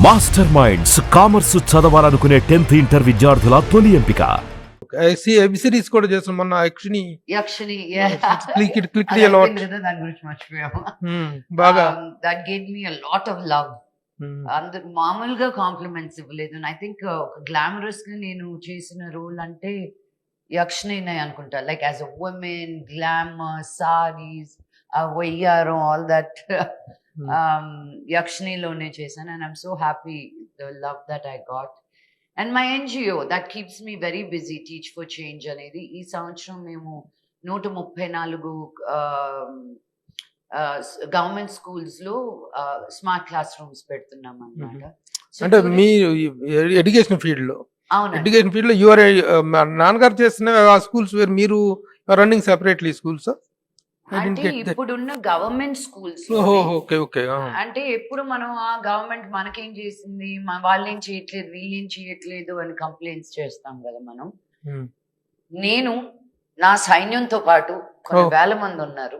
Master minds commerce చదవాలనుకునే 10th inter విద్యార్థుల తొలి ఎంపిక. సిరీస్ కూడా చేస్తాం మొన్న యక్షిని క్లిక్ దాని గురించి మర్చిపోయాము. బాగా that gave me a lot of love. అందరు మామూలుగా కాంప్లిమెంట్స్ ఇవ్వలేదు. ఐ థింక్ గ్లామరస్ గా నేను చేసిన రోల్ అంటే యక్షిని అనుకుంటా. Like as a woman, glamour, sarees, వయ్యారం, ఆల్ దట్ యక్షినిలోనే చేశాను. And I'm so happy the love that I got. And my NGO that keeps me very busy, teach for change అనేది. ఈ సంవత్సరం మేము 134 గవర్నమెంట్ స్కూల్స్ లో స్మార్ట్ క్లాస్ రూమ్స్ పెడుతున్నాం అన్నమాట. అంటే మీ ఎడ్యుకేషన్ ఫీల్డ్ లో యువర్ నాన్నగారు చేస్తున్న ఆ స్కూల్స్ వేరు, మీరు రన్నింగ్ సెపరేట్లీ స్కూల్స్ అంటే ఇప్పుడున్న గవర్నమెంట్ స్కూల్స్ అంటే ఎప్పుడు మనం ఆ గవర్నమెంట్ మనకేం చేసింది, వాళ్ళేం చేయట్లేదు, వీళ్ళేం చేయట్లేదు అని కంప్లైంట్స్ చేస్తాం కదా మనం. నేను నా సైన్యంతో పాటు కొన్ని వేల మంది ఉన్నారు.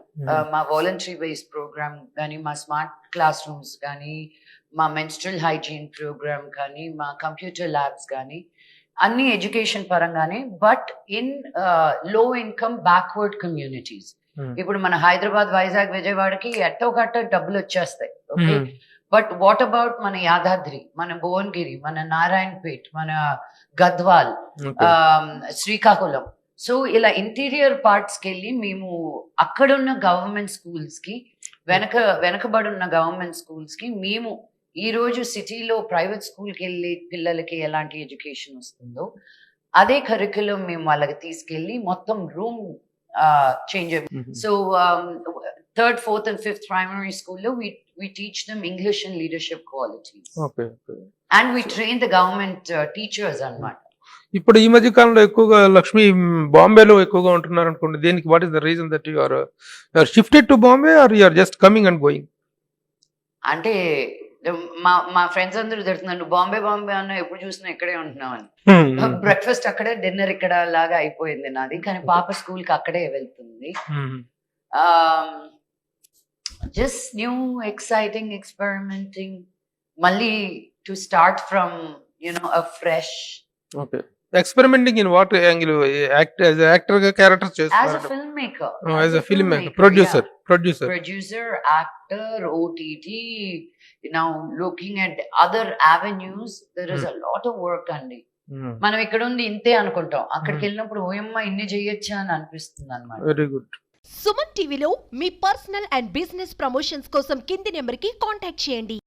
మా వాలంటరీ బేస్డ్ ప్రోగ్రామ్ కానీ, మా స్మార్ట్ క్లాస్ రూమ్స్ కానీ, మా మెన్స్ట్రల్ హైజీన్ ప్రోగ్రామ్ కానీ, మా కంప్యూటర్ ల్యాబ్స్ కానీ, అన్ని ఎడ్యుకేషన్ పరంగానే. బట్ ఇన్ లో ఇన్కమ్ బ్యాక్వర్డ్ కమ్యూనిటీస్. ఇప్పుడు మన హైదరాబాద్, వైజాగ్, విజయవాడకి ఎట్టో గట్ట డబ్బులు వచ్చేస్తాయి. ఓకే, బట్ వాట్ అబౌట్ మన యాదాద్రి, మన భువనగిరి, మన నారాయణపేట్, మన గద్వాల్, శ్రీకాకుళం. సో ఇలా ఇంటీరియర్ పార్ట్స్ కి వెళ్ళి మేము అక్కడున్న గవర్నమెంట్ స్కూల్స్ కి, వెనకబడున్న గవర్నమెంట్ స్కూల్స్ కి మేము ఈ రోజు సిటీలో ప్రైవేట్ స్కూల్కి వెళ్ళి పిల్లలకి ఎలాంటి ఎడ్యుకేషన్ వస్తుందో అదే కరిక్యులం మేము వాళ్ళకి తీసుకెళ్ళి మొత్తం room change. So 3rd, 4th and 5th primary school lo we teach them English and leadership qualities. Okay. And we train the government teachers అన్నమాట. ఇప్పుడు ఈ మధ్య కాలంలో ఎక్కువగా లక్ష్మి బాంబేలో ఎక్కువగా ఉంటున్నారు అనుకోండి. దేనికి, what is the reason that you are shifted to Bombay are you are just coming and going? అంటే మా ఫ్రెండ్స్ అందరూ తిడుతున్నారు, బాంబే అన్న ఎప్పుడు చూసినా ఇక్కడే ఉంటున్నావు అని. బ్రేక్ఫాస్ట్ అక్కడే, డిన్నర్ ఇక్కడ లాగా అయిపోయింది నాది. కానీ పాప స్కూల్ కి అక్కడే వెళ్తుంది. జస్ట్ న్యూ, ఎక్సైటింగ్, ఎక్స్పెరిమెంటింగ్, మళ్ళీ to start from a fresh. Okay, experimenting in what angle? As an actor ga characters chestunaru, as a filmmaker, as a filmmaker, producer, actor, OTT, now looking at other avenues. There is a lot of work andi. మనం ఇక్కడ ఉంది ఇంతే అనుకుంటాం, అక్కడికి వెళ్ళినప్పుడు ఓయమ్మ ఇన్ని చేయొచ్చా అని అనిపిస్తుంది అన్నమాట. Very good. సుమన్ టీవీలో మీ పర్సనల్ అండ్ బిజినెస్ ప్రమోషన్స్ కోసం కింది నెంబర్ కి కాంటాక్ట్ చేయండి.